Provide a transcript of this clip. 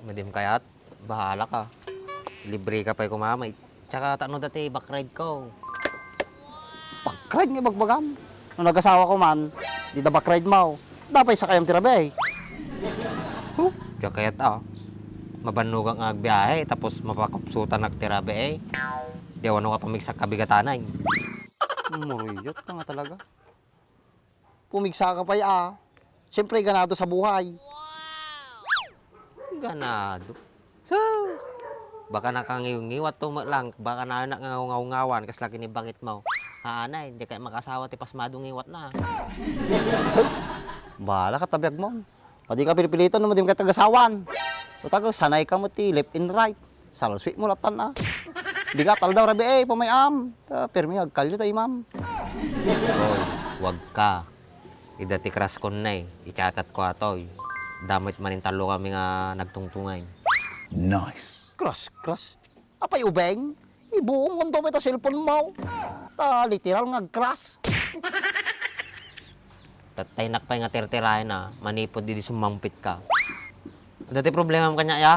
Madim kaya't, bahala ka. Libre ka pa'y kumamay. Tsaka tano dati, backride ko. Bakride nga bagbagam. Nung nag-asawa ko man, di na bakride mo. Dapat sa kayang tirabe. Diya kaya't mabanugang ang agbiyahe, tapos mapakapsutan nagtirabe eh. Di ano ka pamigsak kabigatanay. Muriyot ka nga talaga. Pumigsa ka pa Siyempre, ganado sa buhay. Ganado. So, baka nakangiw-ngiwat lang, baka na nangangaw-ngawan, kas laki ni bakit mo. Haanay, hindi ka makasawa, tipas madungiwat na. Bahala ka, tabiyag mo. Pwede ka pinipilitan naman din ka tagasawan. Tutago, sanay ka mo ti, left and right. Salasweet mo latan Di ka tal daw, rabi pamayam. Permi, agkalyo tayo, ma'am. Hoy, wag ka. Idati crush ko na ichatat ko atoy. Damit manin talo kami nga nagtungtungay. Nice. Crush. Apay ubeng? Ibuong mundo may ta cellphone mo. Literal nga crush. Tatay nakpay nga tertirahin manipod di sumampit ka. Dati problema mo kanya ya?